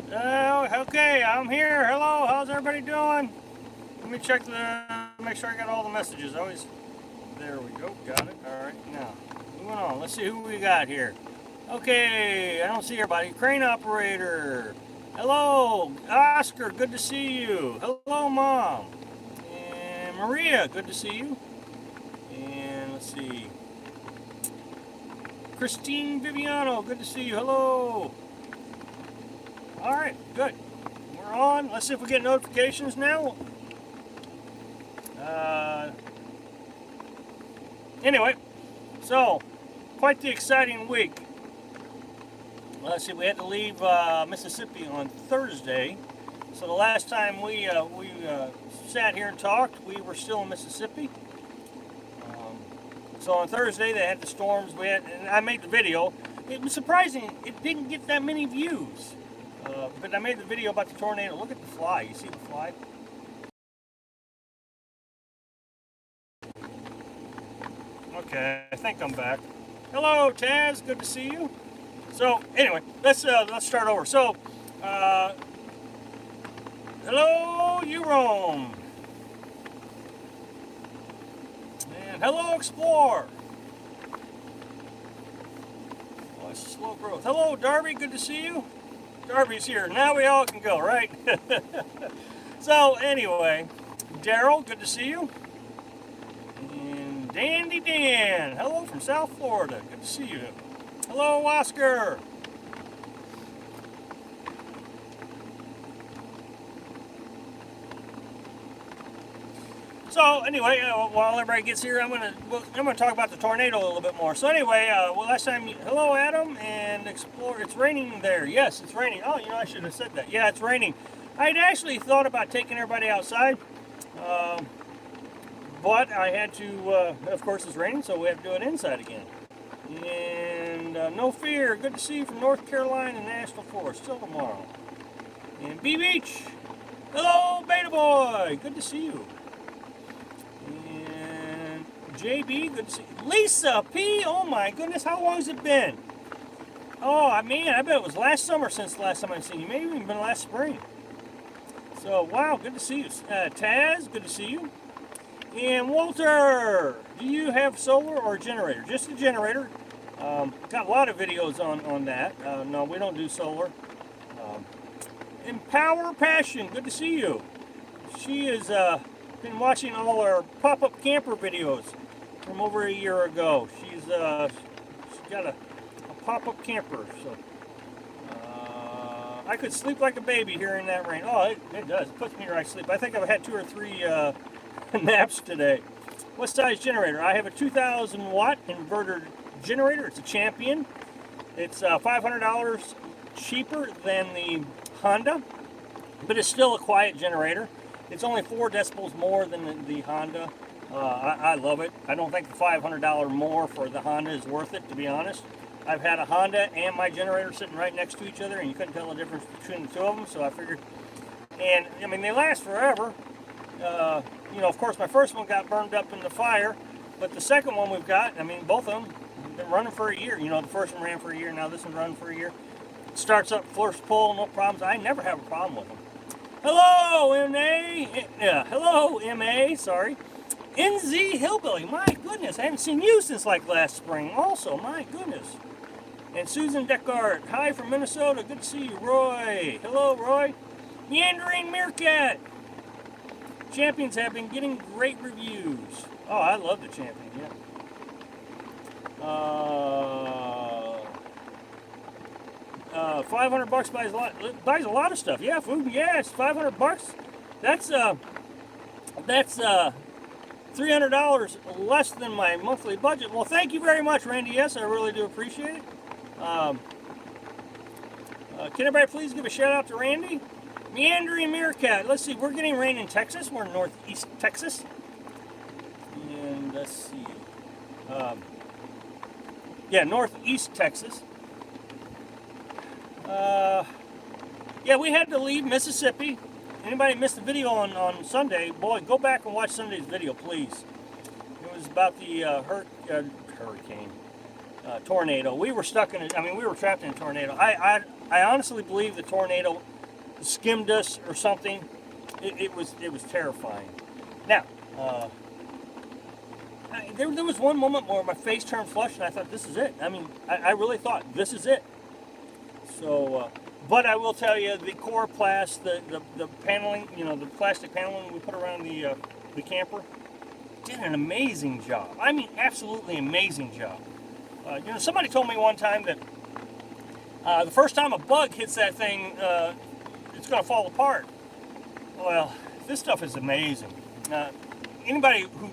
Okay, I'm here. Hello, how's everybody doing? Let me check make sure I got all the messages. There we go, got it. All right, now, moving on. Let's see who we got here. Okay, I don't see everybody. Crane operator. Hello, Oscar, good to see you. Hello, Mom. And Maria, good to see you. And let's see. Christine Viviano, good to see you. Hello. All right, good. We're on. Let's see if we get notifications now. Anyway, so quite the exciting week. Let's see, we had to leave Mississippi on Thursday. So the last time we sat here and talked, we were still in Mississippi. So on Thursday they had the storms. And I made the video. It was surprising. It didn't get that many views. But I made the video about the tornado. Look at the fly. You see the fly? Okay, I think I'm back. Hello, Taz. Good to see you. So anyway, let's start over. So, hello, Euron. And hello, Explore. Oh, it's slow growth. Hello, Darby. Good to see you. Darby's here. Now we all can go, right? So anyway, Daryl, good to see you. And Dandy Dan, hello from South Florida. Good to see you. Hello, Oscar. So anyway, while everybody gets here, I'm gonna talk about the tornado a little bit more. So anyway, last time, hello Adam and Explore. It's raining there. Yes, it's raining. Oh, I should have said that. Yeah, it's raining. I'd actually thought about taking everybody outside, but I had to. Of course, it's raining, so we have to do it inside again. And no fear. Good to see you from North Carolina National Forest. Till tomorrow. And B Beach. Hello, Beta Boy. Good to see you. JB, good to see you. Lisa P, oh my goodness, how long has it been? Oh, I bet it was last summer since the last time I've seen you. Maybe even been last spring. So, wow, good to see you. Taz, good to see you. And Walter, do you have solar or a generator? Just a generator. Got a lot of videos on that. No, we don't do solar. Empower Passion, good to see you. She has been watching all our pop-up camper videos from over a year ago. She's got a pop-up camper, so I could sleep like a baby here in that rain. Oh, it does. It puts me right to sleep. I think I've had 2 or 3 naps today. What size generator? I have a 2,000 watt inverter generator. It's a Champion. It's $500 cheaper than the Honda, but it's still a quiet generator. It's only 4 decibels more than the Honda. I love it. I don't think the $500 more for the Honda is worth it, to be honest. I've had a Honda and my generator sitting right next to each other, and you couldn't tell the difference between the two of them, so I figured. And, they last forever. Of course, my first one got burned up in the fire, but the second one we've got, both of them have been running for a year. The first one ran for a year, now this one's running for a year. It starts up first pull, no problems. I never have a problem with them. Hello, M.A. Hello, M.A. Sorry. NZ Hillbilly. My goodness, I haven't seen you since like last spring. Also, my goodness. And Susan Deckard. Hi from Minnesota. Good to see you, Roy. Hello, Roy. Meandering Meerkat. Champions have been getting great reviews. Oh, I love the Champion. Yeah. $500 buys a lot of stuff. Yeah, food and gas. $500. That's $300 less than my monthly budget. Well, thank you very much, Randy. Yes, I really do appreciate it. Can everybody please give a shout out to Randy? Meandering Meerkat. Let's see. We're getting rain in Texas. We're in northeast Texas. And let's see. Northeast Texas. Yeah, we had to leave Mississippi. Anybody missed the video on Sunday, boy, go back and watch Sunday's video, please. It was about the hurricane, tornado. We were stuck in we were trapped in a tornado. I honestly believe the tornado skimmed us or something. It was terrifying. Now, there was one moment where my face turned flush, and I thought, this is it. I mean, I really thought, this is it. So, but I will tell you, the Coroplast, the paneling, the plastic paneling we put around the camper, did an amazing job. I mean, absolutely amazing job. Somebody told me one time that the first time a bug hits that thing, it's going to fall apart. Well, this stuff is amazing. Anybody who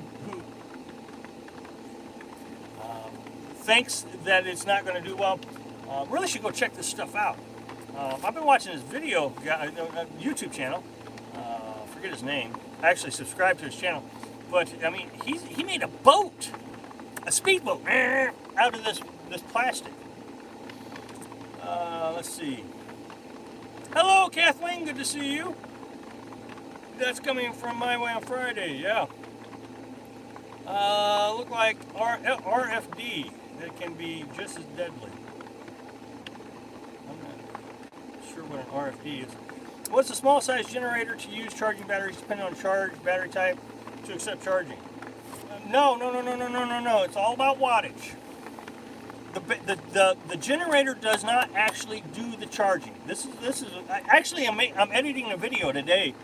thinks that it's not going to do well, really should go check this stuff out. I've been watching this video, YouTube channel. Forget his name. I actually subscribed to his channel. But, I mean, he made a boat, a speedboat, out of this plastic. Let's see. Hello, Kathleen. Good to see you. That's coming from My Way on Friday. Yeah. Look like RFD. That can be just as deadly. I'm not sure what an RFD is. What's the small size generator to use charging batteries depending on charge, battery type to accept charging? No. It's all about wattage. The generator does not actually do the charging. This is actually I'm editing a video today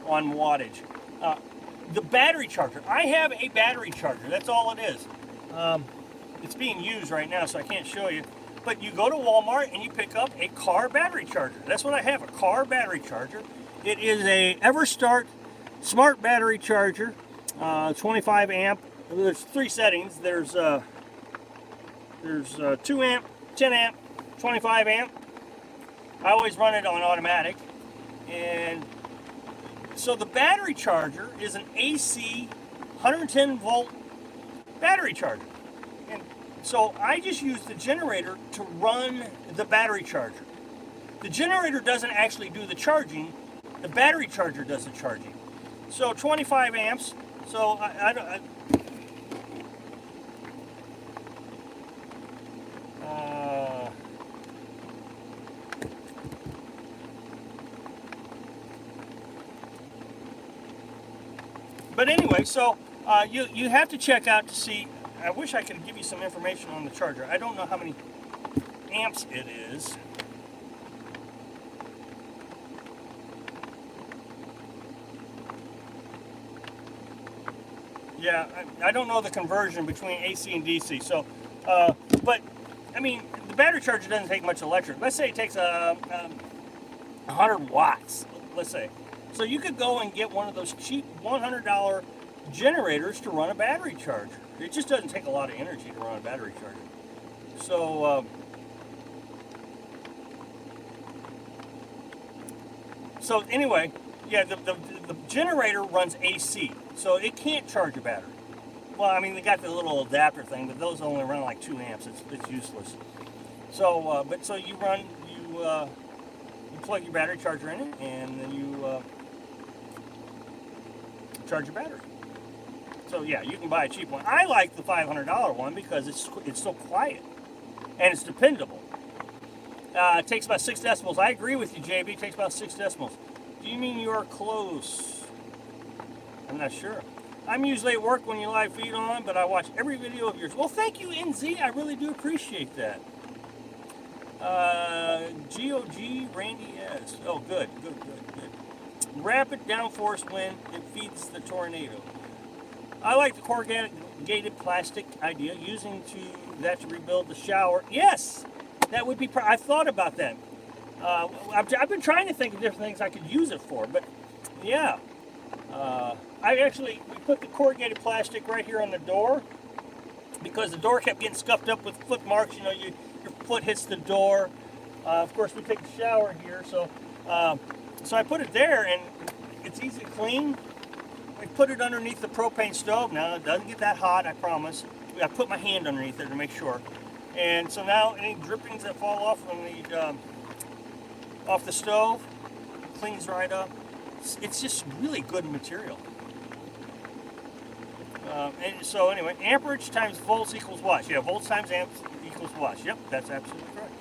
on wattage. The battery charger. I have a battery charger. That's all it is. It's being used right now, so I can't show you. But you go to Walmart and you pick up a car battery charger. That's what I have, a car battery charger. It is a Everstart smart battery charger, 25 amp. There's 3 settings. There's 2 amp, 10 amp, 25 amp. I always run it on automatic. And so the battery charger is an AC 110 volt battery charger. And so I just use the generator to run the battery charger. The generator doesn't actually do the charging. The battery charger does the charging. So 25 amps. So but anyway, so you have to check out to see. I wish I could give you some information on the charger. I don't know how many amps it is. Yeah, I don't know the conversion between AC and DC. So, but I mean, the battery charger doesn't take much electric. Let's say it takes 100 watts. Let's say. So you could go and get one of those cheap $100 generators to run a battery charger. It just doesn't take a lot of energy to run a battery charger. So anyway, yeah, the generator runs AC, so it can't charge a battery. Well, I mean, they got the little adapter thing, but those only run like 2 amps. It's useless. So, so you plug your battery charger in it, and then you charge your battery. So yeah, you can buy a cheap one. I like the $500 one because it's so quiet and it's dependable. It takes about 6 decibels. I agree with you, JB. It takes about 6 decibels. Do you mean you're close? I'm not sure. I'm usually at work when you live feed on, but I watch every video of yours. Well, thank you, NZ. I really do appreciate that. GOG Randy S. Oh, good. Rapid downforce wind, it feeds the tornado. I like the corrugated plastic idea, using that to rebuild the shower. Yes, that would be. I've thought about that. I've been trying to think of different things I could use it for, but yeah. We put the corrugated plastic right here on the door because the door kept getting scuffed up with foot marks. You know, your foot hits the door. Of course, we take a shower here, so I put it there, and it's easy to clean. I put it underneath the propane stove. Now it doesn't get that hot, I promise. I put my hand underneath it to make sure. And so now any drippings that fall off from off the stove, it cleans right up. It's just really good material. And so anyway, amperage times volts equals watts. Yeah, volts times amps equals watts. Yep, that's absolutely correct.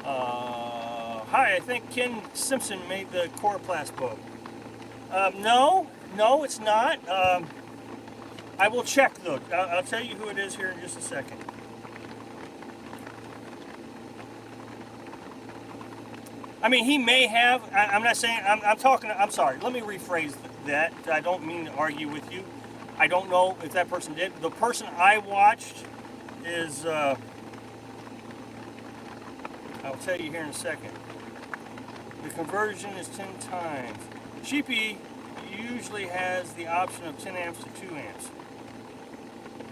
Hi, I think Ken Simpson made the Coroplast book. No, it's not. I will check though. I'll tell you who it is here in just a second. I mean, he may have. I'm not saying. I'm talking. I'm sorry. Let me rephrase that. I don't mean to argue with you. I don't know if that person did. The person I watched is. I'll tell you here in a second. The conversion is 10 times. Sheepy usually has the option of 10 amps to 2 amps.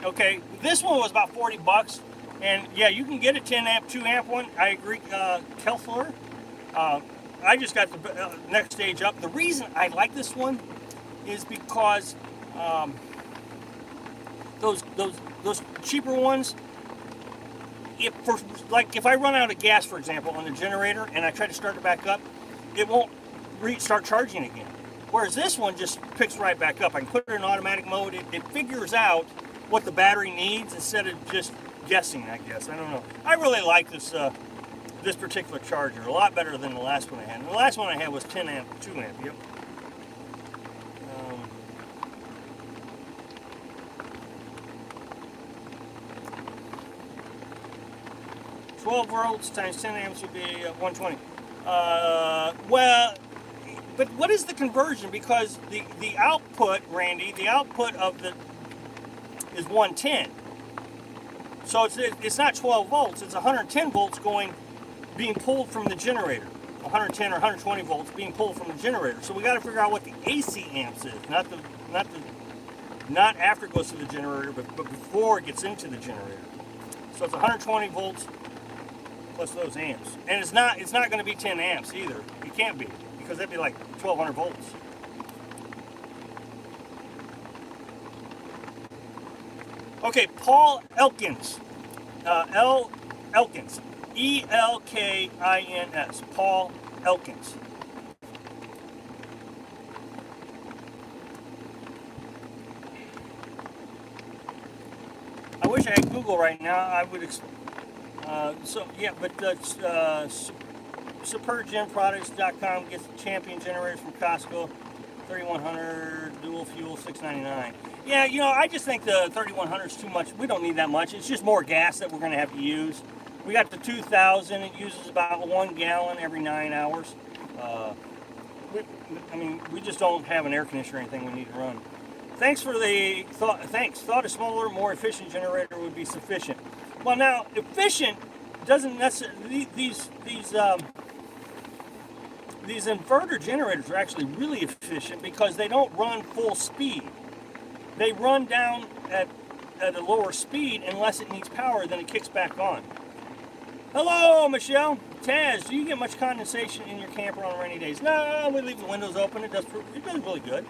Okay, this one was about 40 bucks. And yeah, you can get a 10 amp, 2 amp one. I agree, Kelfler. I just got the next stage up. The reason I like this one is because those cheaper ones, if I run out of gas, for example, on the generator and I try to start it back up, it won't start charging again. Whereas this one just picks right back up. I can put it in automatic mode. It figures out what the battery needs instead of just guessing, I guess. I don't know. I really like this this particular charger a lot better than the last one I had. And the last one I had was 10 amp, 2 amp. Yep. 12 volts times 10 amps would be 120. Well, but what is the conversion? Because the output, Randy, the output of the is 110. So it's not 12 volts. It's 110 volts being pulled from the generator. 110 or 120 volts being pulled from the generator. So we got to figure out what the AC amps is, not after it goes to the generator, but before it gets into the generator. So it's 120 volts plus those amps, and it's not going to be 10 amps either. It can't be, because that'd be like 1200 volts. Okay, Paul Elkins, Elkins, Elkins, Paul Elkins. I wish I had Google right now. I would. SuperGenProducts.com gets champion generators from Costco, 3100 dual fuel, $6.99. Yeah, I just think the 3100 is too much. We don't need that much. It's just more gas that we're going to have to use. We got the 2000. It uses about 1 gallon every 9 hours. We just don't have an air conditioner or anything we need to run. Thanks for the thought. Thanks. Thought a smaller, more efficient generator would be sufficient. Well, now efficient doesn't necessarily. These inverter generators are actually really efficient because they don't run full speed. They run down at a lower speed unless it needs power, then it kicks back on. Hello, Michelle. Taz, do you get much condensation in your camper on rainy days? No, we leave the windows open. It does really good.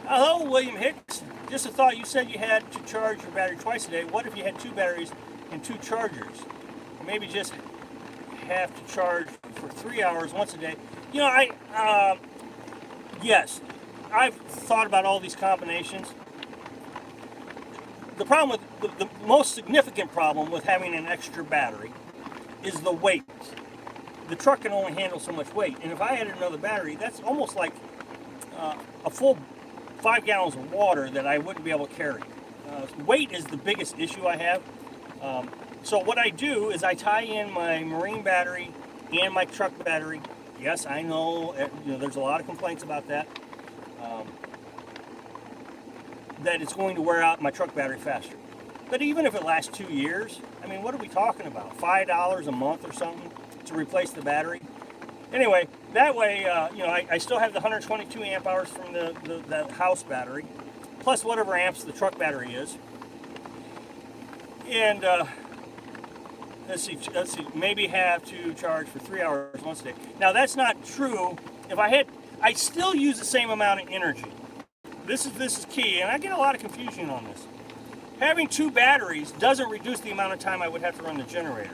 Hello, William Hicks. Just a thought. You said you had to charge your battery twice a day. What if you had 2 batteries and 2 chargers? Or maybe just have to charge for 3 hours once a day. Yes, I've thought about all these combinations. The problem with the most significant problem with having an extra battery is the weight. The truck can only handle so much weight, and if I had another battery, that's almost like a full 5 gallons of water that I wouldn't be able to carry. Weight is the biggest issue I have. So what I do is I tie in my marine battery and my truck battery. Yes, I know, there's a lot of complaints about that. That it's going to wear out my truck battery faster. But even if it lasts 2 years, what are we talking about? $5 a month or something to replace the battery? Anyway, that way, I still have the 122 amp hours from the house battery, plus whatever amps the truck battery is. And let's see, maybe have to charge for 3 hours once a day. Now that's not true. I still use the same amount of energy. This is key, and I get a lot of confusion on this. Having 2 batteries doesn't reduce the amount of time I would have to run the generator.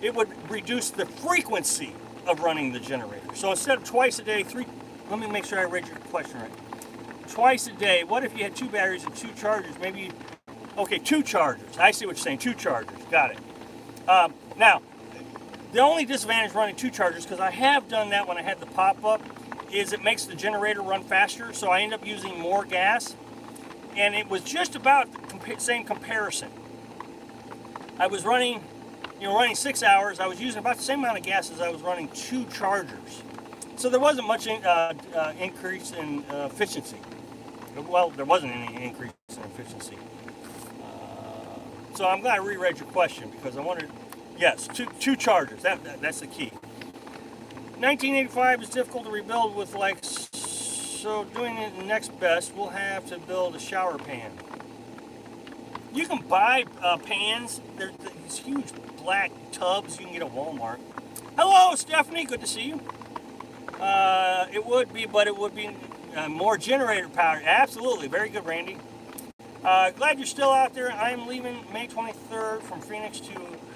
It would reduce the frequency of running the generator. So instead of twice a day, let me make sure I read your question right. Twice a day, what if you had 2 batteries and 2 chargers? Maybe, okay, 2 chargers. I see what you're saying, 2 chargers, got it. Now, The only disadvantage running 2 chargers, because I have done that when I had the pop-up, is it makes the generator run faster, so I end up using more gas. And it was just about the same comparison. I was running, running 6 hours. I was using about the same amount of gas as I was running 2 chargers. So there wasn't much increase in efficiency. Well, there wasn't any increase in efficiency. So I'm glad I reread your question, because I wondered, yes, two chargers, that's the key. 1985 is difficult to rebuild with, so doing it next best, we'll have to build a shower pan. You can buy pans. They're these huge black tubs you can get at Walmart. Hello, Stephanie. Good to see you. It would be, but it would be more generator power. Absolutely. Very good, Randy. Glad you're still out there. I'm leaving May 23rd from Phoenix to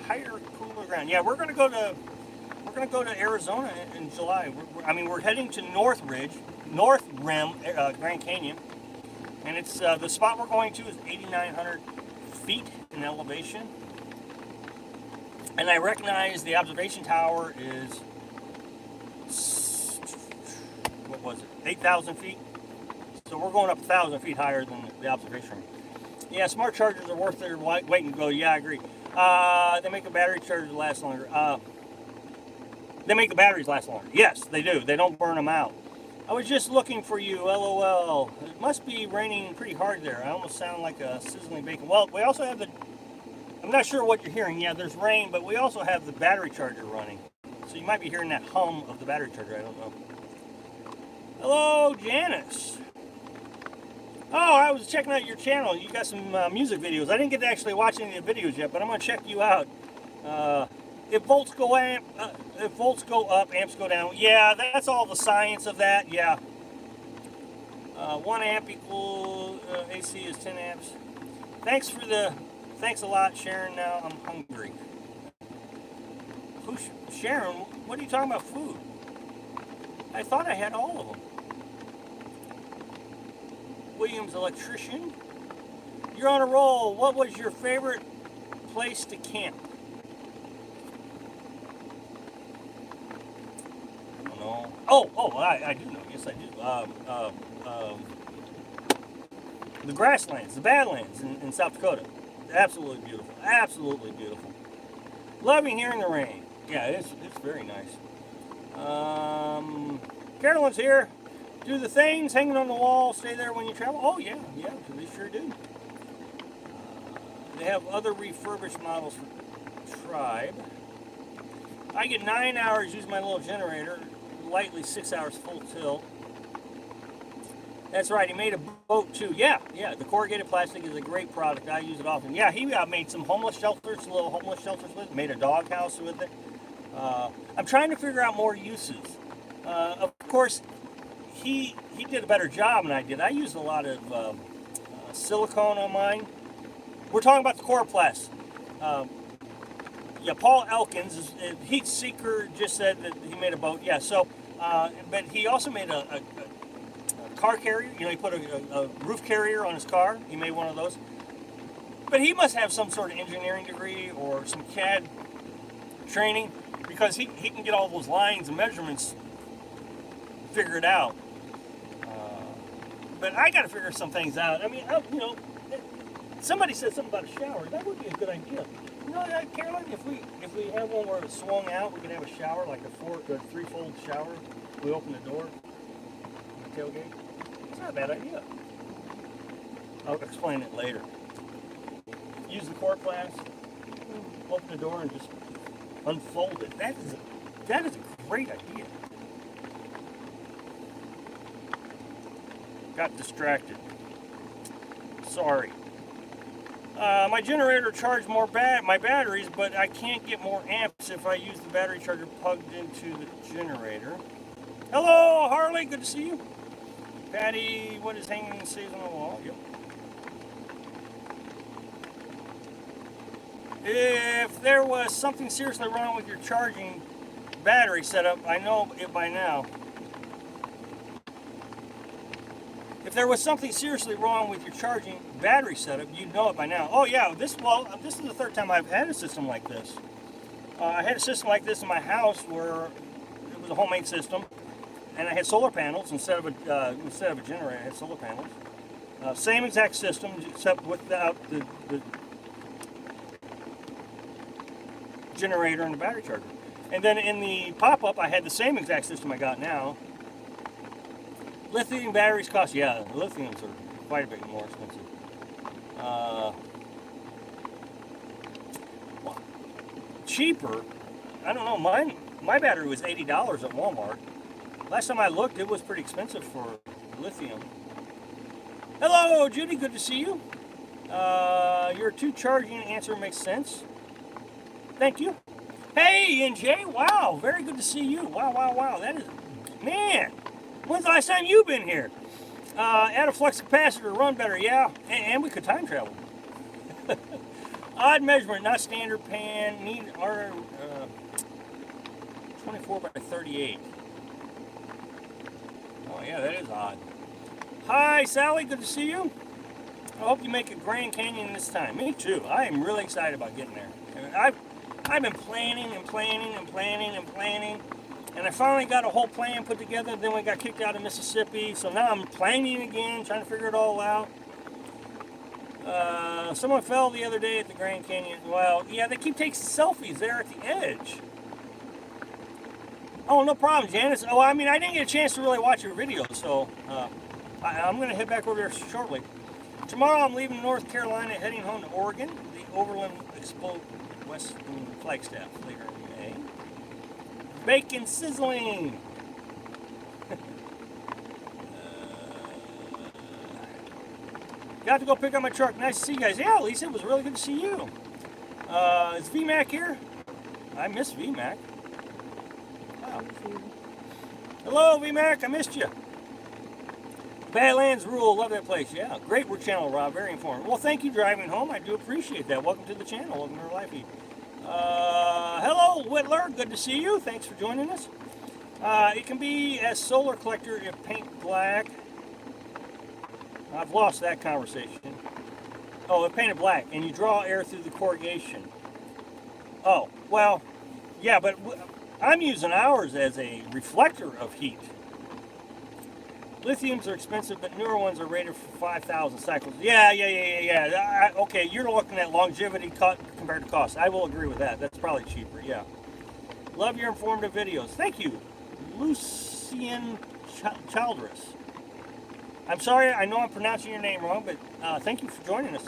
higher, cooler ground. Yeah, we're gonna go to Arizona in July. We're heading to North Rim, Grand Canyon, and it's the spot we're going to is 8,900 feet in elevation, and I recognize the observation tower is 8,000 feet. So we're going up 1,000 feet higher than the observation room. Yeah, smart chargers are worth their weight and go. Yeah, I agree. They make a battery charger last longer. They make the batteries last longer. Yes, they do. They don't burn them out. I was just looking for you, LOL. It must be raining pretty hard there. I almost sound like a sizzling bacon. Well, we also have I'm not sure what you're hearing. Yeah, there's rain, but we also have the battery charger running. So you might be hearing that hum of the battery charger. I don't know. Hello, Janice. Oh, I was checking out your channel. You got some music videos. I didn't get to actually watch any of the videos yet, but I'm going to check you out. If volts go up, amps go down. Yeah, that's all the science of that. Yeah. 1 amp equal AC is 10 amps. Thanks a lot, Sharon. Now I'm hungry. Sharon, what are you talking about food? I thought I had all of them. Williams Electrician. You're on a roll. What was your favorite place to camp? I don't know. I do know. Yes, I do. The grasslands, the Badlands in South Dakota. Absolutely beautiful. Absolutely beautiful. Loving hearing the rain. Yeah, it's very nice. Carolyn's here. Do the things hanging on the wall stay there when you travel? Oh, yeah, they sure do. They have other refurbished models for Tribe. I get 9 hours, use my little generator, lightly 6 hours full tilt. That's right, he made a boat too. Yeah, the corrugated plastic is a great product. I use it often. Yeah, he made some homeless shelters, little homeless shelters with it, made a doghouse with it. I'm trying to figure out more uses. Of course, he did a better job than I did. I used a lot of silicone on mine. We're talking about the Coroplast. Paul Elkins, Heat Seeker, just said that he made a boat. Yeah, so, but he also made a car carrier. He put a roof carrier on his car. He made one of those. But he must have some sort of engineering degree or some CAD training, because he can get all those lines and measurements figured out. But I got to figure some things out. Somebody said something about a shower. That would be a good idea. Caroline, if we have one where it's swung out, we could have a shower, like a three-fold shower. We open the door, the tailgate. It's not a bad idea. I'll explain it later. Use the Coroplast, open the door, and just unfold it. That is a great idea. Got distracted. Sorry. My generator charged my batteries, but I can't get more amps if I use the battery charger plugged into the generator. Hello, Harley. Good to see you. Patty, what is hanging stays on the wall? Yep. If there was something seriously wrong with your charging battery setup, I know it by now. If there was something seriously wrong with your charging battery setup, you'd know it by now. Oh yeah, this is the third time I've had a system like this. I had a system like this in my house where it was a homemade system, and I had solar panels instead of a generator. I had solar panels. Same exact system, except without the generator and the battery charger. And then in the pop-up, I had the same exact system I got now. Lithium batteries cost, yeah, lithiums are quite a bit more expensive. Well, cheaper, I don't know, my battery was $80 at Walmart. Last time I looked, it was pretty expensive for lithium. Hello, Judy, good to see you. Your 2 charging answer makes sense. Thank you. Hey, NJ, wow, very good to see you. Wow, that is, man, when's the last time you've been here? Add a flux capacitor, run better, yeah, and we could time travel. Odd measurement, not standard pan, need our 24 by 38. Oh yeah, that is odd. Hi, Sally, good to see you. I hope you make it Grand Canyon this time. Me too. I am really excited about getting there. I've been planning, and I finally got a whole plan put together. Then we got kicked out of Mississippi, so now I'm planning again, trying to figure it all out. Someone fell the other day at the Grand Canyon. Well, yeah, they keep taking selfies there at the edge. Oh, no problem, Janice. Oh, I mean, I didn't get a chance to really watch your video, so I'm going to head back over there shortly. Tomorrow I'm leaving North Carolina, heading home to Oregon, the Overland Expo Western Flagstaff later in May. Bacon sizzling! Got to go pick up my truck. Nice to see you guys. Yeah, Lisa, it was really good to see you. Is VMAC here? I miss VMAC. Wow. Hello, VMAC. I missed you. Badlands Rule. Love that place. Yeah, great work channel, Rob. Very informative. Well, thank you driving home. I do appreciate that. Welcome to the channel. Welcome to our live feed. Hello, Whittler. Good to see you. Thanks for joining us. It can be a solar collector if paint black. I've lost that conversation. Oh, if painted black and you draw air through the corrugation. Oh, well, yeah, but I'm using ours as a reflector of heat. Lithiums are expensive, but newer ones are rated for 5,000 cycles. Yeah. Okay, you're looking at longevity compared to cost. I will agree with that. That's probably cheaper, yeah. Love your informative videos. Thank you, Lucian Childress. I'm sorry, I know I'm pronouncing your name wrong, but thank you for joining us.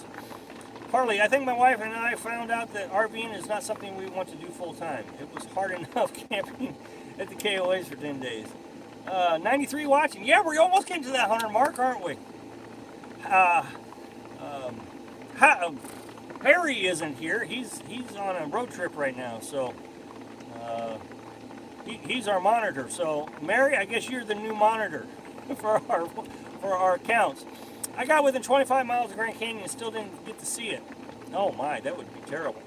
Harley, I think my wife and I found out that RVing is not something we want to do full time. It was hard enough camping at the KOAs for 10 days. 93 watching. Yeah, we almost came to that 100 mark, aren't we? Harry isn't here. He's on a road trip right now, so he's our monitor. So Mary, I guess you're the new monitor for our accounts. I got within 25 miles of Grand Canyon and still didn't get to see it. Oh my, that would be terrible.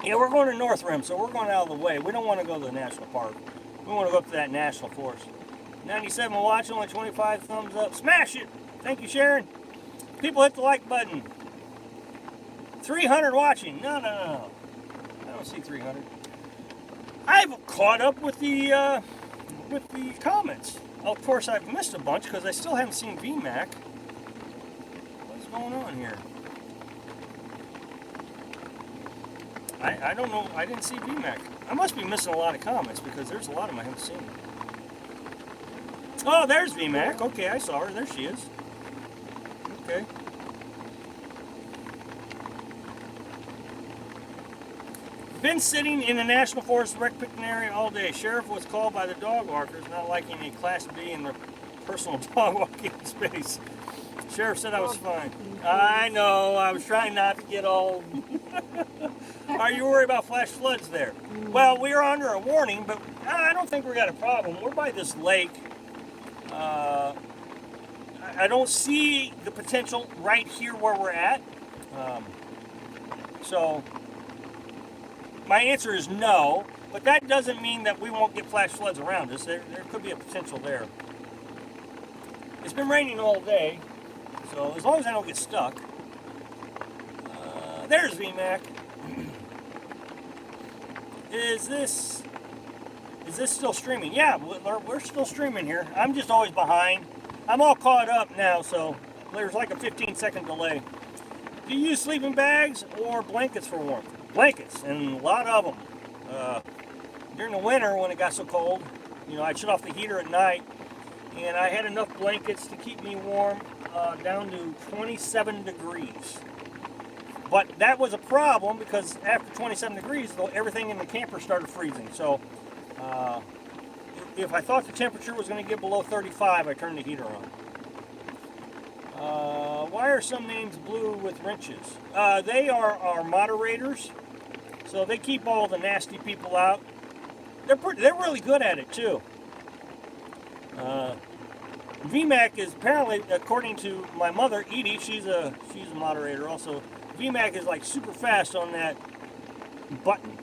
Yeah, we're going to North Rim, so we're going out of the way. We don't want to go to the national park. We want to go up to that national forest. 97 watching, only 25 thumbs up. Smash it! Thank you, Sharon. People hit the like button. 300 watching. No. I don't see 300. I've caught up with the comments. Of course, I've missed a bunch because I still haven't seen VMAC. What's going on here? I don't know. I didn't see VMAC. I must be missing a lot of comments because there's a lot of them I haven't seen. Oh, there's VMAC. Okay, I saw her. There she is. Okay. Been sitting in the National Forest rec picnic area all day. Sheriff was called by the dog walkers not liking a Class B in their personal dog walking space. Sheriff said I was fine. I know. I was trying not to get all... Are you worried about flash floods there? Well, we are under a warning, but I don't think we got a problem. We're by this lake. I don't see the potential right here where we're at. So my answer is no, but that doesn't mean that we won't get flash floods around us. There could be a potential there. It's been raining all day, so as long as I don't get stuck. There's VMAC. Is this still streaming? Yeah, we're still streaming here. I'm just always behind. I'm all caught up now, so there's like a 15-second delay. Do you use sleeping bags or blankets for warmth? Blankets, and a lot of them. During the winter when it got so cold, I'd shut off the heater at night, and I had enough blankets to keep me warm down to 27 degrees. But that was a problem because after 27 degrees, everything in the camper started freezing. So if I thought the temperature was going to get below 35, I turned the heater on. Why are some names blue with wrenches? They are our moderators, so they keep all the nasty people out. They're really good at it too. VMAC is apparently, according to my mother Edie, she's a moderator also. VMAC is like super fast on that button.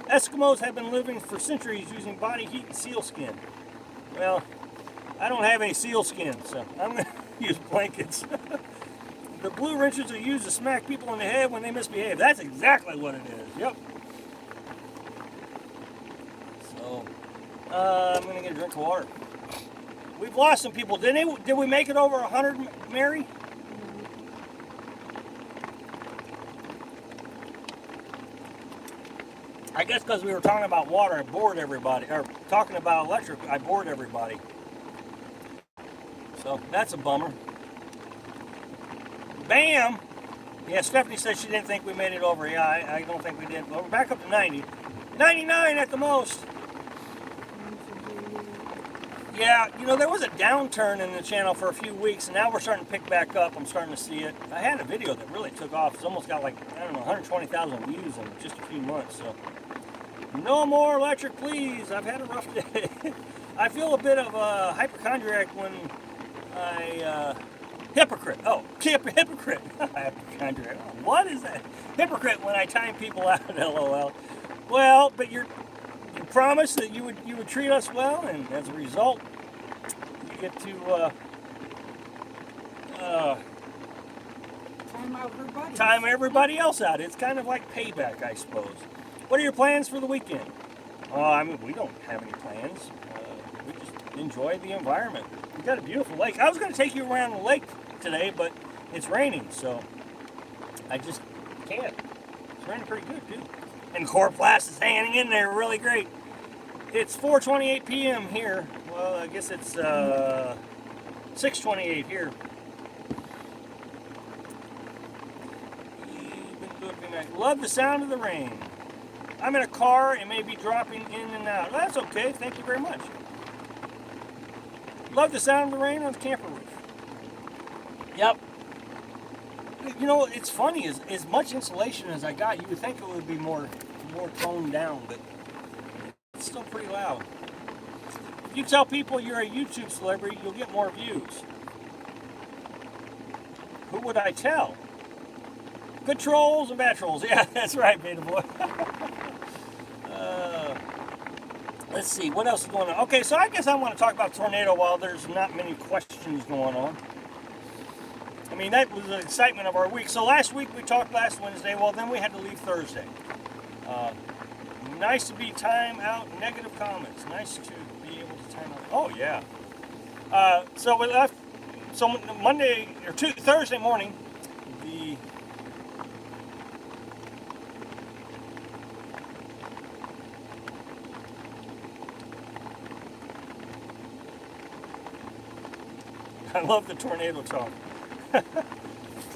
Eskimos have been living for centuries using body heat and sealskin. Well, I don't have any sealskin, so I'm going to use blankets. The blue wrenches are used to smack people in the head when they misbehave. That's exactly what it is. Yep. So, I'm going to get a drink of water. We've lost some people. Did we make it over 100, Mary? I guess because we were talking about water, I bored everybody. Or talking about electric, I bored everybody. So that's a bummer. Bam! Yeah, Stephanie said she didn't think we made it over. Yeah, I don't think we did. Well, we're back up to 90. 99 at the most. Yeah, there was a downturn in the channel for a few weeks, and now we're starting to pick back up. I'm starting to see it. I had a video that really took off. It's almost got 120,000 views in just a few months. So, no more electric, please. I've had a rough day. I feel a bit of a hypochondriac when hypocrite. Oh, hypocrite. Hypochondriac. What is that? Hypocrite when I time people out. LOL. Well, but you promised that you would treat us well, and as a result, you get to time everybody else out. It's kind of like payback, I suppose. What are your plans for the weekend? We don't have any plans. We just enjoy the environment. We got a beautiful lake. I was going to take you around the lake today, but it's raining, so I just can't. It's raining pretty good, too. And Coroplast is hanging in there really great. It's 4:28 p.m. here. Well, I guess it's 6:28 here. Love the sound of the rain. I'm in a car and may be dropping in and out. That's okay. Thank you very much. Love the sound of the rain on the camper roof. Yep. It's funny. As much insulation as I got, you would think it would be more toned down, but it's still pretty loud. If you tell people you're a YouTube celebrity, you'll get more views. Who would I tell? Good trolls and bad trolls. Yeah, that's right, Beta Boy. Let's see, what else is going on? Okay, so I guess I want to talk about tornado while there's not many questions going on. I mean, that was the excitement of our week. So last week we talked last Wednesday. Well, then we had to leave Thursday. Nice to be time out negative comments. Nice to be able to time out. Oh, yeah. So we left. So Thursday morning, I love the tornado talk.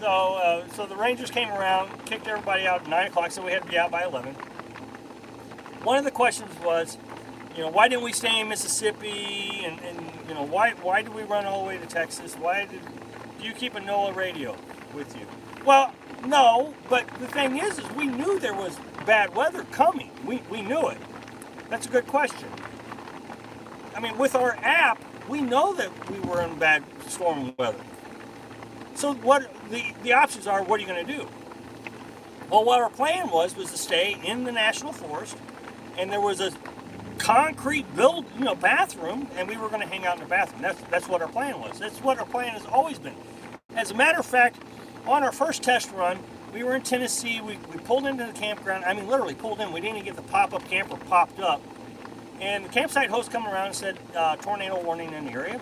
So the Rangers came around, kicked everybody out at 9 o'clock, so we had to be out by 11. One of the questions was, why didn't we stay in Mississippi, and why did we run all the way to Texas? Do you keep a NOAA radio with you? Well, no, but the thing is we knew there was bad weather coming. We knew it. That's a good question. I mean, with our app, we know that we were in bad storm weather. So what the options are, what are you going to do? Well, what our plan was to stay in the national forest, and there was a concrete bathroom, and we were going to hang out in the bathroom. That's what our plan was. That's what our plan has always been. As a matter of fact, on our first test run, We were in Tennessee. We pulled into the campground. I mean, literally pulled in. We didn't even get the pop-up camper popped up. And the campsite host come around and said, tornado warning in the area.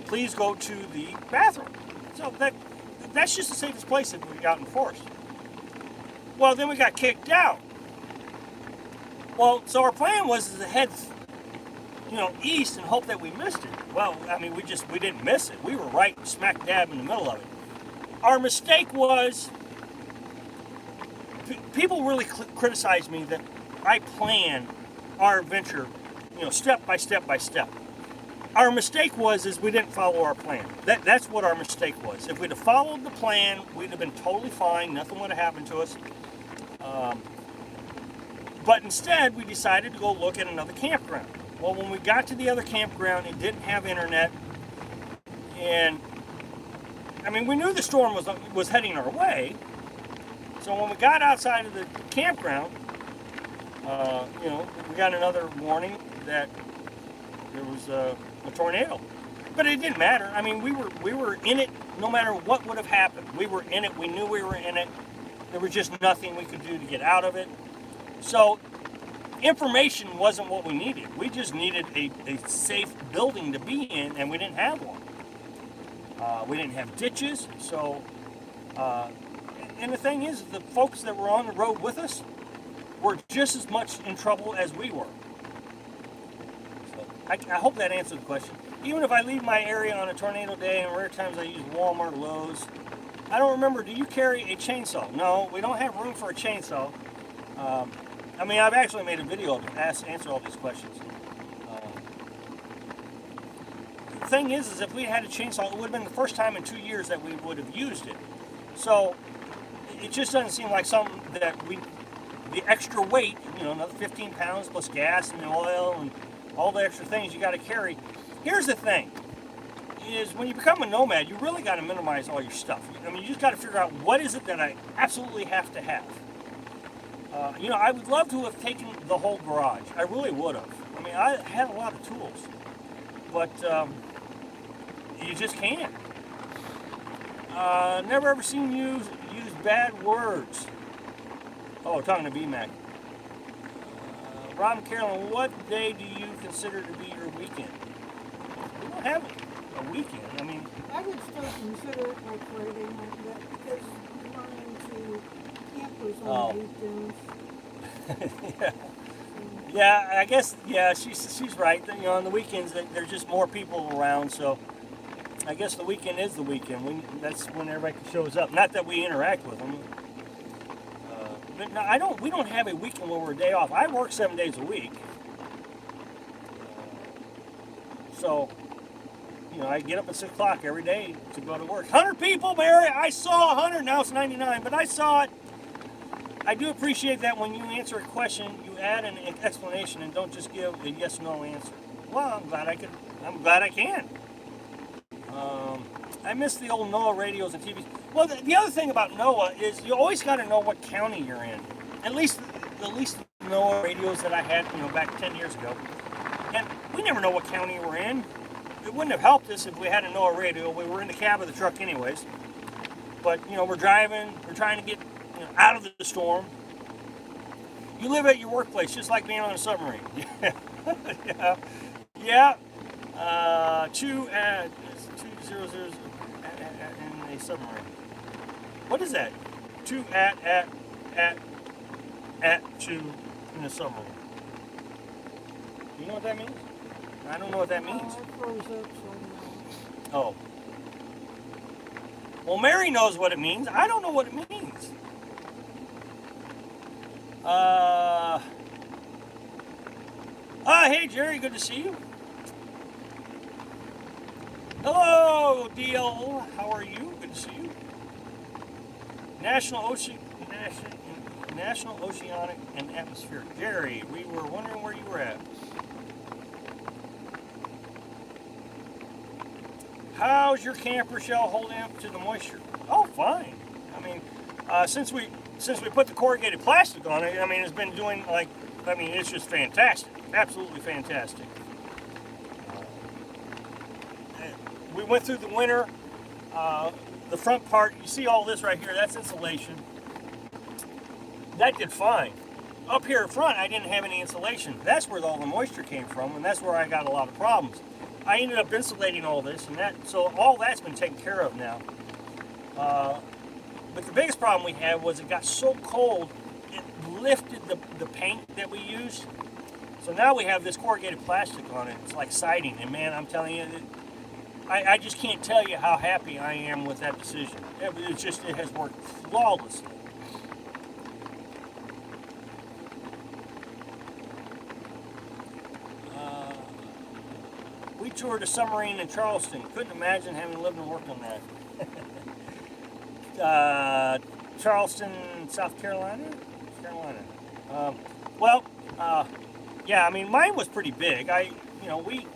Please go to the bathroom. So that's just the safest place if we got in the forest. Well, then we got kicked out. Well, so our plan was to head, east and hope that we missed it. Well, I mean, we didn't miss it. We were right smack dab in the middle of it. Our mistake was, people really criticized me that I planned our adventure, step by step by step. Our mistake is we didn't follow our plan. That's what our mistake was. If we'd have followed the plan, we'd have been totally fine. Nothing would have happened to us. But instead, we decided to go look at another campground. Well, when we got to the other campground, it didn't have internet. And, I mean, we knew the storm was heading our way. So when we got outside of the campground, we got another warning that there was a tornado. But it didn't matter. I mean, we were in it no matter what would have happened. We were in it. We knew we were in it. There was just nothing we could do to get out of it. So information wasn't what we needed. We just needed a safe building to be in, and we didn't have one. We didn't have ditches. So, and the thing is, the folks that were on the road with us were just as much in trouble as we were. So I hope that answered the question. Even if I leave my area on a tornado day, and rare times I use Walmart, Lowe's. I don't remember, do you carry a chainsaw? No, we don't have room for a chainsaw. I mean, I've actually made a video to answer all these questions. The thing is if we had a chainsaw, it would have been the first time in 2 years that we would have used it. So it just doesn't seem like something that the extra weight, another 15 pounds plus gas and oil and all the extra things you got to carry. Here's the thing, is when you become a nomad, you really got to minimize all your stuff. I mean, you just got to figure out what is it that I absolutely have to have. I would love to have taken the whole garage. I really would have. I mean, I had a lot of tools, but you just can't. Never ever seen you use bad words. Oh, talking to BMAC. Rob and Carolyn, what day do you consider to be your weekend? We don't have a weekend. I mean, I would still consider it like Friday night, but because we run into campers on the weekends. yeah. Yeah, I guess, yeah, she's right. On the weekends, there's just more people around, so I guess the weekend is the weekend. That's when everybody shows up. Not that we interact with them. But no, we don't have a weekend where we're a day off. I work 7 days a week. So, I get up at 6 o'clock every day to go to work. 100 people, Mary! I saw 100, now it's 99, but I saw it. I do appreciate that when you answer a question, you add an explanation and don't just give a yes/no answer. Well, I'm glad I can. I miss the old NOAA radios and TVs. Well, the other thing about NOAA is you always got to know what county you're in. At least the NOAA radios that I had, back 10 years ago. And we never know what county we're in. It wouldn't have helped us if we had a NOAA radio. We were in the cab of the truck anyways. But, we're driving, we're trying to get out of the storm. You live at your workplace, just like being on a submarine. Yeah. Yeah. 200 in a submarine. What is that? 2 at 2 in a submarine. Do you know what that means? I don't know what that means. Oh. Well, Mary knows what it means. I don't know what it means. Hey Jerry, good to see you. Hello, DL. How are you? Good to see you. National Oceanic and Atmospheric. Jerry, we were wondering where you were at. How's your camper shell holding up to the moisture? Oh, fine. I mean, since we put the corrugated plastic on it, I mean, it's been doing it's just fantastic. Absolutely fantastic. We went through the winter. The front part, you see all this right here, that's insulation. that did fine. Up here in front, I didn't have any insulation. That's where all the moisture came from, and that's where I got a lot of problems. I ended up insulating all this, and so all that's been taken care of now. But the biggest problem we had was it got so cold, it lifted the paint that we used. So now we have this corrugated plastic on it. It's like siding, and man, I'm telling you, I just can't tell you how happy I am with that decision. It has worked flawlessly. We toured a submarine in Charleston. Couldn't imagine having lived and worked on that. Charleston, South Carolina? Yeah, I mean, mine was pretty big. We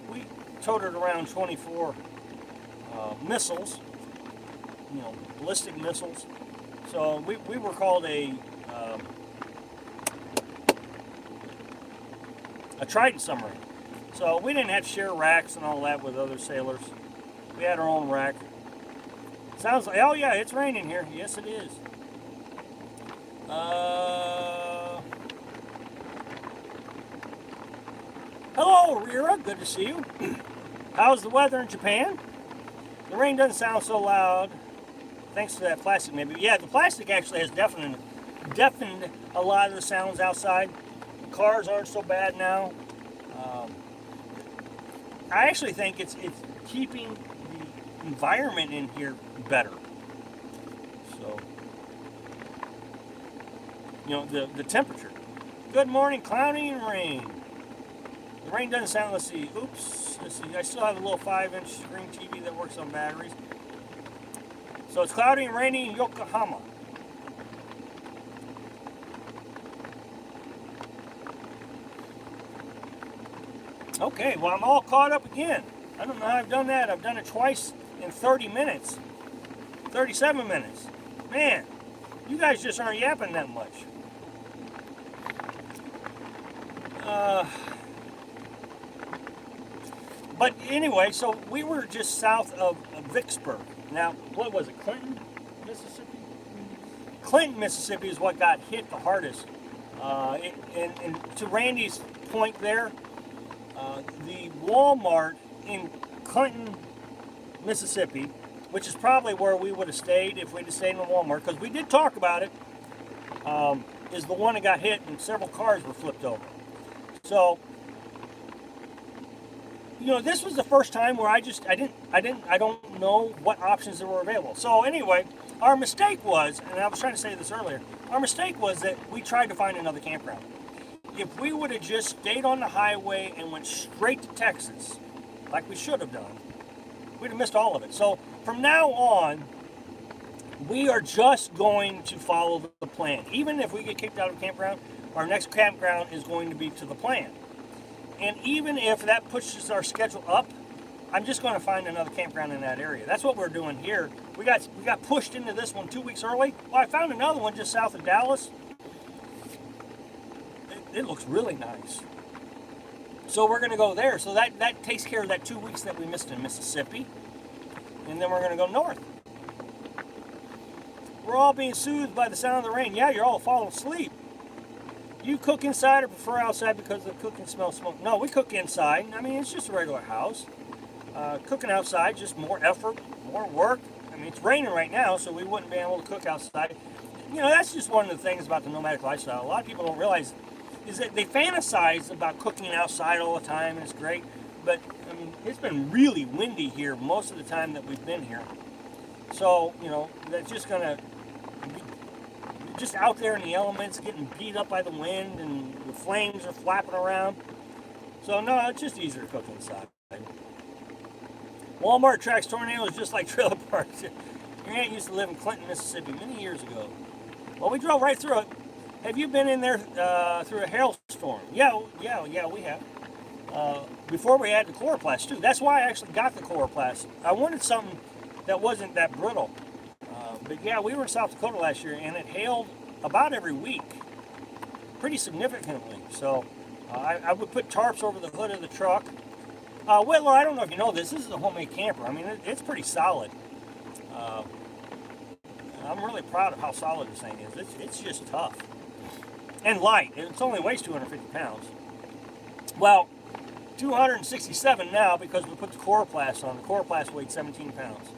toted around 24 missiles, ballistic missiles. So we were called a Trident submarine. So we didn't have to share racks and all that with other sailors. We had our own rack. Sounds like, oh yeah, it's raining here. Yes, it is. Hello, Rira. Good to see you. How's the weather in Japan? The rain doesn't sound so loud. Thanks to that plastic, maybe. Yeah, the plastic actually has deafened a lot of the sounds outside. The cars aren't so bad now. I actually think it's keeping the environment in here better. So, the temperature. Good morning, cloudy and rain. The rain doesn't sound, let's see, I still have a little 5-inch screen TV that works on batteries. So it's cloudy and rainy in Yokohama. Okay, well, I'm all caught up again. I don't know how I've done that. I've done it twice in 30 minutes. 37 minutes. Man, you guys just aren't yapping that much. But anyway, so we were just south of Vicksburg. Now, what was it, Clinton, Mississippi? Clinton, Mississippi is what got hit the hardest. And to Randy's point there, the Walmart in Clinton, Mississippi, which is probably where we would have stayed if we'd have stayed in the Walmart, because we did talk about it, is the one that got hit and several cars were flipped over. So, this was the first time where I don't know what options there were available. So anyway, our mistake was, and I was trying to say this earlier, our mistake was that we tried to find another campground. If we would have just stayed on the highway and went straight to Texas, like we should have done, we'd have missed all of it. So from now on, we are just going to follow the plan. Even if we get kicked out of the campground, our next campground is going to be to the plan. And even if that pushes our schedule up, I'm just going to find another campground in that area. That's what we're doing here. We got pushed into this one 2 weeks early. Well, I found another one just south of Dallas. It looks really nice. So we're going to go there. So that takes care of that 2 weeks that we missed in Mississippi. And then we're going to go north. We're all being soothed by the sound of the rain. Yeah, you're all falling asleep. You cook inside or prefer outside because the cooking smells smoke? No, we cook inside. I mean, it's just a regular house. Cooking outside, just more effort, more work. I mean, it's raining right now, so we wouldn't be able to cook outside. That's just one of the things about the nomadic lifestyle. A lot of people don't realize is that they fantasize about cooking outside all the time, and it's great. But, I mean, it's been really windy here most of the time that we've been here. So, that's just going to be just out there in the elements, getting beat up by the wind, and the flames are flapping around. So, no, it's just easier to cook inside. Walmart tracks tornadoes just like trailer parks. Your aunt used to live in Clinton, Mississippi many years ago. Well, we drove right through it. Have you been in there through a hailstorm? Yeah, we have. Before we had the chloroplast too. That's why I actually got the chloroplast. I wanted something that wasn't that brittle. But yeah, we were in South Dakota last year, and it hailed about every week, pretty significantly. So I would put tarps over the hood of the truck. Whitlow, I don't know if you know this. This is a homemade camper. I mean, it's pretty solid. I'm really proud of how solid this thing is. It's just tough. and light. It only weighs 250 pounds. Well, 267 now because we put the coroplast on. The coroplast weighed 17 pounds.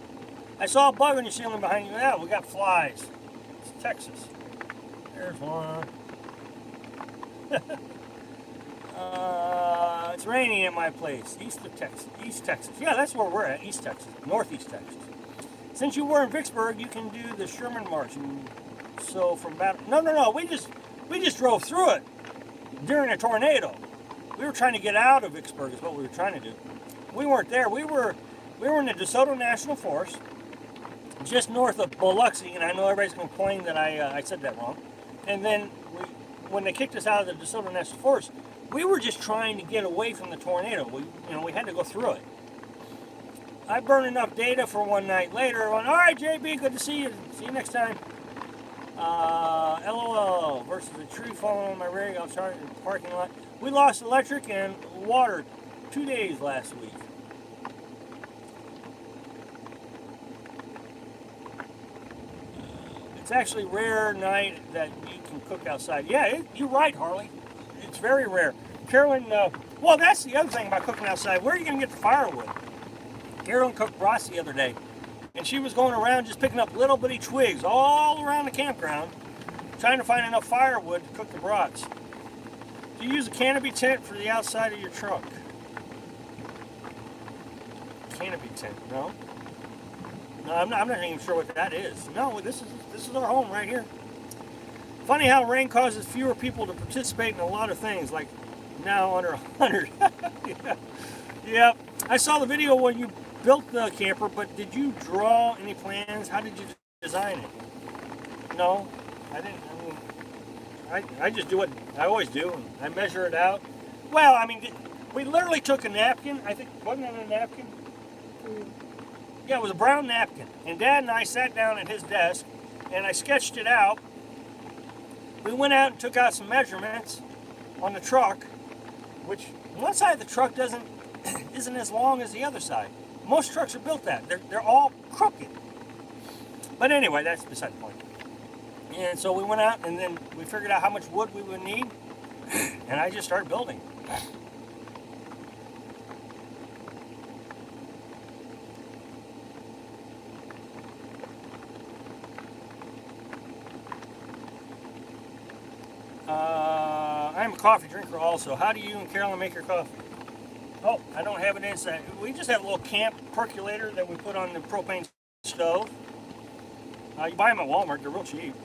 I saw a bug on your ceiling behind you. Yeah, we got flies. It's Texas. There's one. It's raining in my place. East Texas. Yeah, that's where we're at. East Texas. Northeast Texas. Since you were in Vicksburg, you can do the Sherman March. And so from No. We just drove through it during a tornado. We were trying to get out of Vicksburg is what we were trying to do. We weren't there. We were in the DeSoto National Forest, just north of Biloxi, and I know everybody's going to complain that I said that wrong. And then when they kicked us out of the DeSoto National Forest, we were just trying to get away from the tornado. We had to go through it. I burned enough data for one night later. I went, all right, JB, good to see you. See you next time. LOL versus a tree falling on my rig outside in the parking lot. We lost electric and water 2 days last week. It's actually rare night that you can cook outside. Yeah, you're right, Harley. It's very rare. Carolyn, well, that's the other thing about cooking outside. Where are you going to get the firewood? Carolyn cooked brats the other day, and she was going around just picking up little bitty twigs all around the campground, trying to find enough firewood to cook the brats. Do you use a canopy tent for the outside of your truck? Canopy tent, no? No, I'm not even sure what that is. No, this is our home right here. Funny how rain causes fewer people to participate in a lot of things, like now under 100. Yeah. I saw the video when you built the camper, but did you draw any plans? How did you design it? No, I didn't. I just do what I always do. I measure it out. Well, I mean, we literally took a napkin. I think, wasn't it a napkin? Yeah, it was a brown napkin. And Dad and I sat down at his desk, and I sketched it out. We went out and took out some measurements on the truck, which one side of the truck isn't as long as the other side. Most trucks are built that. They're all crooked. But anyway, that's beside the point. And so we went out and then we figured out how much wood we would need, and I just started building. I'm a coffee drinker also. How do you and Carolyn make your coffee? Oh, I don't have it inside. We just have a little camp percolator that we put on the propane stove. You buy them at Walmart. They're real cheap.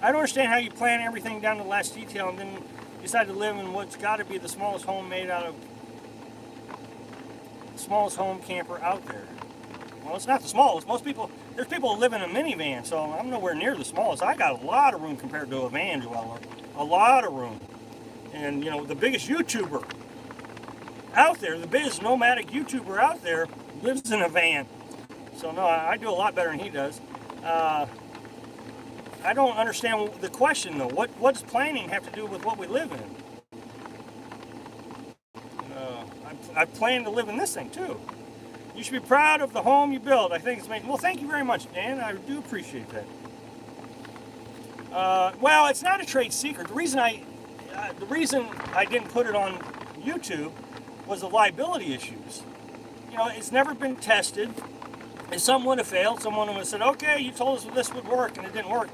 I don't understand how you plan everything down to the last detail and then decide to live in what's got to be the smallest home camper out there. Well, it's not the smallest. There's people who live in a minivan, so I'm nowhere near the smallest. I got a lot of room compared to a van, Joella. A lot of room. And, the biggest YouTuber out there, the biggest nomadic YouTuber out there lives in a van. So, no, I do a lot better than he does. I don't understand the question, though. What does planning have to do with what we live in? I plan to live in this thing, too. You should be proud of the home you built. I think it's amazing. Well, thank you very much, Dan. I do appreciate that. Well, it's not a trade secret. The reason I didn't put it on YouTube was the liability issues. It's never been tested. If someone would have failed, someone would have said, okay, you told us this would work, and it didn't work.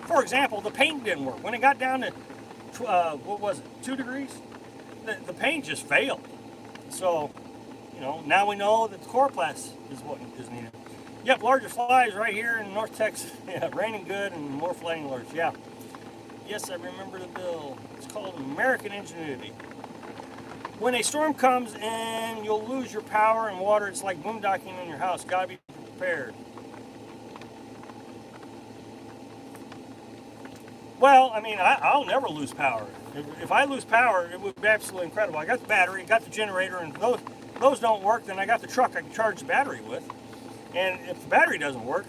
For example, the paint didn't work. When it got down to, 2 degrees, the paint just failed. So, now we know that the coroplast is what is needed. Yep, larger flies right here in North Texas. Yeah, raining good and more flooding alerts. Yeah. Yes, I remember the bill. It's called American Ingenuity. When a storm comes and you'll lose your power and water, it's like boondocking in your house. Gotta be prepared. Well, I mean, I'll never lose power. If I lose power, it would be absolutely incredible. I got the battery, got the generator, and if those don't work, then I got the truck I can charge the battery with. And if the battery doesn't work,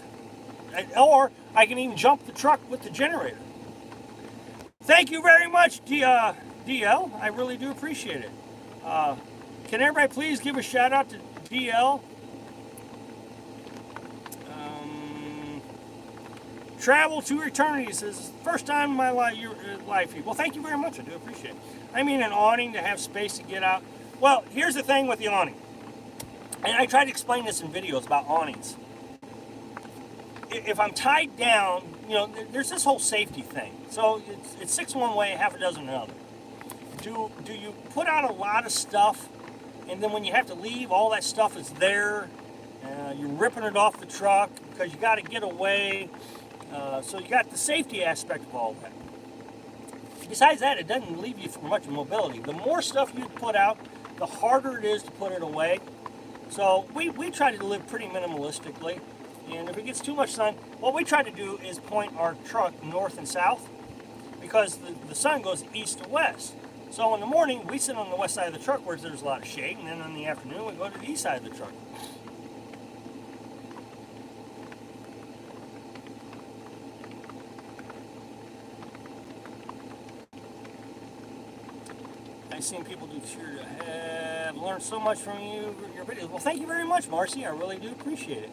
or I can even jump the truck with the generator. Thank you very much, DL. I really do appreciate it. Can everybody please give a shout out to DL? Travel to eternity says, first time in my life. Well, thank you very much. I do appreciate it. I mean, an awning to have space to get out. Well, here's the thing with the awning. And I try to explain this in videos about awnings. If I'm tied down, there's this whole safety thing. So it's 6 one way, half a dozen another. Do you put out a lot of stuff, and then when you have to leave, all that stuff is there? You're ripping it off the truck because you got to get away. So you got the safety aspect of all that. Besides that, it doesn't leave you for much mobility. The more stuff you put out, the harder it is to put it away. So we try to live pretty minimalistically. And if it gets too much sun, what we try to do is point our truck north and south because the sun goes east to west. So in the morning, we sit on the west side of the truck where there's a lot of shade, and then in the afternoon, we go to the east side of the truck. I've seen people do cheer to have learned so much from your videos. Well, thank you very much, Marcy. I really do appreciate it.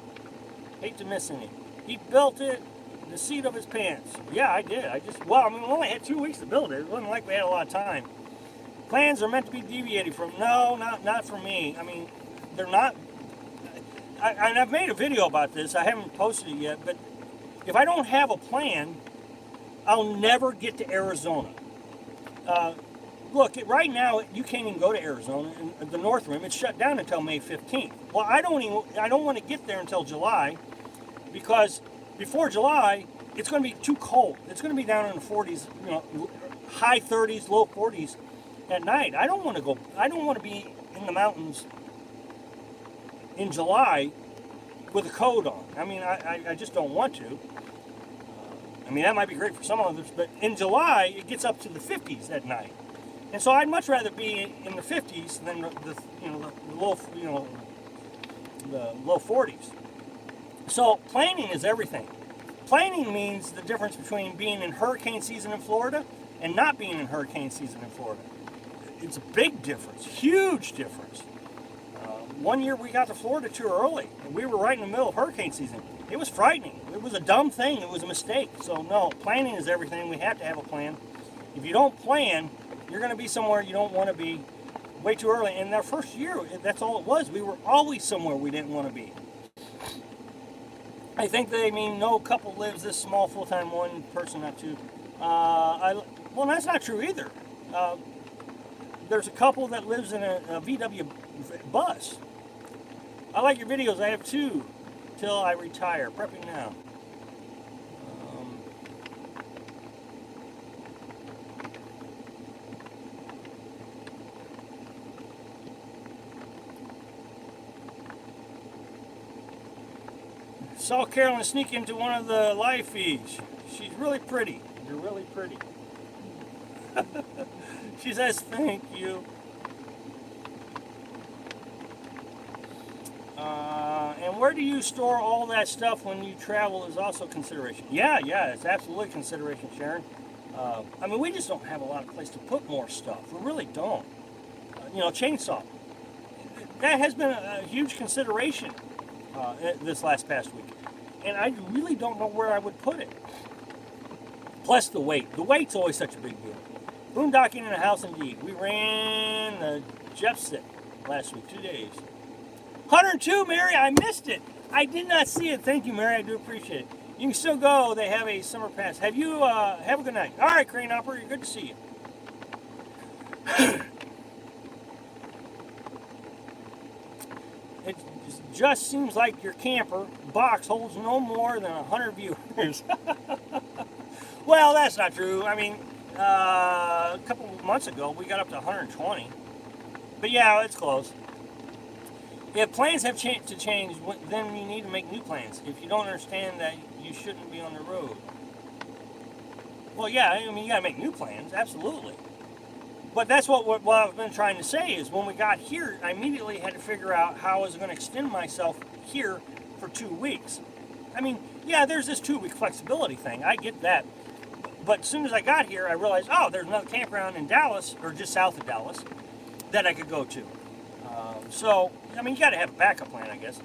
Hate to miss any. He built it the seat of his pants. Yeah, I did. We only had 2 weeks to build it. It wasn't like we had a lot of time. Plans are meant to be deviated from. No, not for me. I mean, they're not. And I've made a video about this. I haven't posted it yet, but if I don't have a plan, I'll never get to Arizona. Look, right now you can't even go to Arizona. In the North Rim, it's shut down until May 15th. Well, I don't want to get there until July, because before July, it's going to be too cold. It's going to be down in the 40s, high 30s, low 40s at night. I don't want to be in the mountains in July with a coat on. I mean, I just don't want to. I mean, that might be great for some others, but in July, it gets up to the 50s at night. And so I'd much rather be in the 50s than the low 40s. So planning is everything. Planning means the difference between being in hurricane season in Florida and not being in hurricane season in Florida. It's a big difference, huge difference. One year we got to Florida too early, and we were right in the middle of hurricane season. It was frightening. It was a dumb thing. It was a mistake. So no, planning is everything. We have to have a plan. If you don't plan, you're going to be somewhere you don't want to be way too early. And our first year, that's all it was. We were always somewhere we didn't want to be. I think they mean no couple lives this small full-time, one person, not two. Well, that's not true either. There's a couple that lives in a VW bus. I like your videos. I have 2 till I retire. Prepping now. Saw Carolyn sneak into one of the live feeds. She's really pretty. You're really pretty. She says, thank you. And where do you store all that stuff when you travel is also consideration. Yeah, it's absolutely consideration, Sharon. I mean, we just don't have a lot of place to put more stuff. We really don't. Chainsaw. That has been a huge consideration this past week. And I really don't know where I would put it. Plus the weight. The weight's always such a big deal. Boondocking in a house indeed. We ran the Jeffset last week, 2 days. 102, Mary, I missed it. I did not see it. Thank you, Mary, I do appreciate it. You can still go. They have a summer pass. Have you, have a good night. All right, Crane Operator, good to see you. It just seems like your camper box holds no more than 100 viewers. Well, that's not true. I mean, a couple of months ago, we got up to 120. But yeah, it's close. If plans have to change, then you need to make new plans. If you don't understand that you shouldn't be on the road. Well, yeah, I mean, you got to make new plans, absolutely. But that's what I've been trying to say is when we got here, I immediately had to figure out how I was going to extend myself here for 2 weeks. I mean, yeah, there's this 2-week flexibility thing. I get that. But as soon as I got here, I realized, oh, there's another campground in Dallas, or just south of Dallas, that I could go to. You got to have a backup plan, I guess.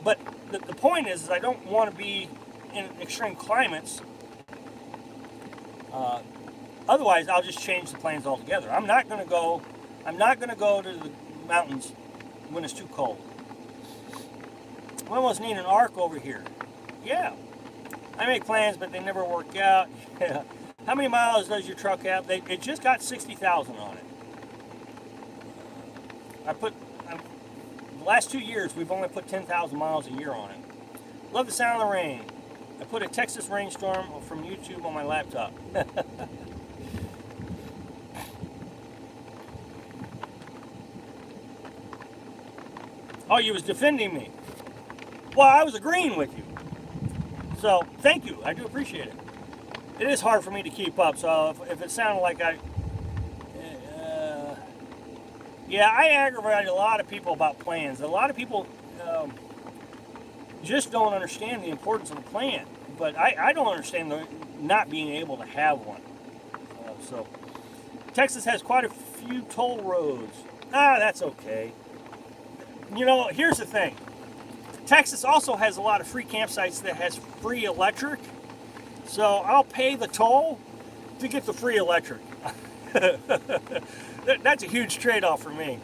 But the point is I don't want to be in extreme climates. Otherwise, I'll just change the plans altogether. I'm not going to go to the mountains when it's too cold. We almost need an arc over here. Yeah. I make plans, but they never work out. How many miles does your truck have? It just got 60,000 on it. The last 2 years, we've only put 10,000 miles a year on it. Love the sound of the rain. I put a Texas rainstorm from YouTube on my laptop. Oh, you was defending me. Well, I was agreeing with you. So, thank you. I do appreciate it. It is hard for me to keep up, so if it sounded like yeah, I aggravate a lot of people about plans. A lot of people just don't understand the importance of a plan. But I don't understand the not being able to have one. So, Texas has quite a few toll roads. That's okay. You know, here's the thing. Texas also has a lot of free campsites that has free electric. So I'll pay the toll to get the free electric. That's a huge trade-off for me.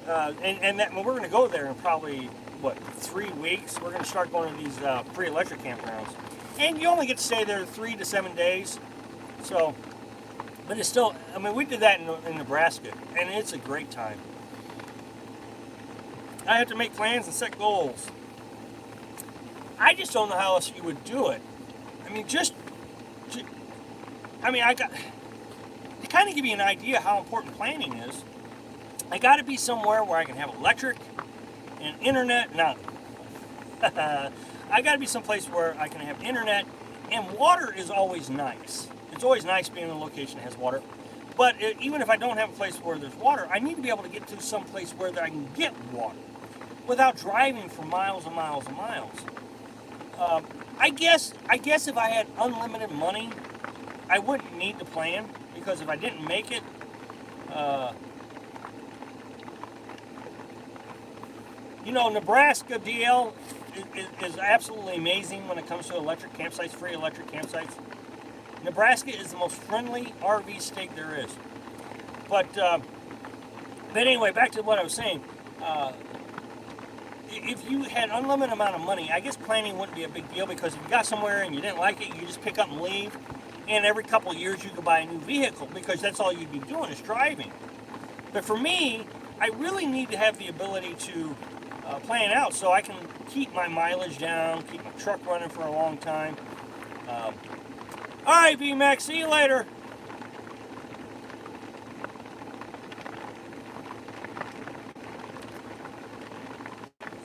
And we're going to go there in probably, 3 weeks. We're going to start going to these free electric campgrounds. And you only get to stay there 3 to 7 days. So, but it's still, I mean, we did that in Nebraska, and it's a great time. I have to make plans and set goals. I just don't know how else you would do it. I mean, to kind of give you an idea how important planning is, I got to be somewhere where I can have electric and internet. Now, I got to be someplace where I can have internet, and water is always nice. It's always nice being in a location that has water. But even if I don't have a place where there's water, I need to be able to get to some place where I can get water without driving for miles and miles and miles. I guess if I had unlimited money, I wouldn't need to plan, because if I didn't make it, Nebraska DL is absolutely amazing when it comes to electric campsites, free electric campsites. Nebraska is the most friendly RV state there is. But anyway, back to what I was saying. If you had unlimited amount of money, I guess planning wouldn't be a big deal, because if you got somewhere and you didn't like it, you just pick up and leave. And every couple of years you could buy a new vehicle, because that's all you'd be doing is driving. But for me, I really need to have the ability to plan out so I can keep my mileage down, keep my truck running for a long time. All right, VMAX, see you later.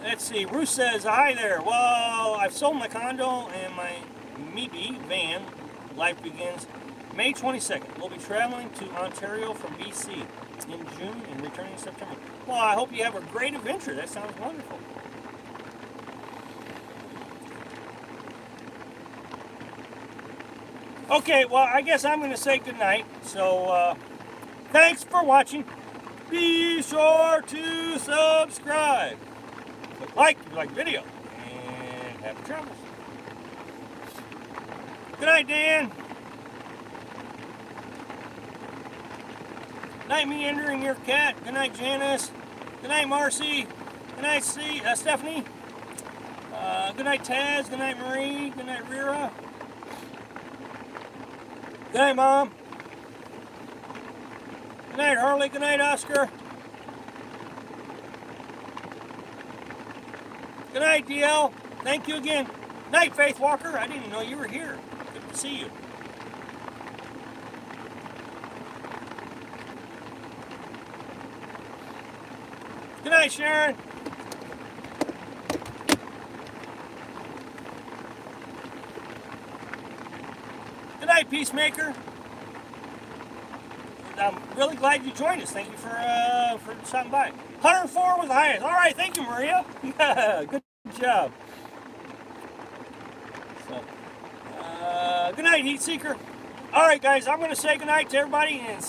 Let's see, Ruth says, hi there. Well, I've sold my condo and my MeBee van. Life begins May 22nd. We'll be traveling to Ontario from BC in June and returning in September. Well, I hope you have a great adventure. That sounds wonderful. Okay, well, I guess I'm going to say goodnight. So, thanks for watching. Be sure to subscribe. Click like if you like the video. And happy travels. Good night, Dan. Good night, Meandering Your Cat. Good night, Janice. Good night, Marcy. Good night, Stephanie. Good night, Taz. Good night, Marie. Good night, Rira. Good night, Mom. Good night, Harley. Good night, Oscar. Good night, DL. Thank you again. Good night, Faith Walker. I didn't know you were here. Good to see you. Good night, Sharon. Good night, Peacemaker. I'm really glad you joined us. Thank you for stopping by. 104 was the highest. All right, thank you, Maria. Good job. So, good night, Heat Seeker. All right, guys, I'm going to say good night to everybody and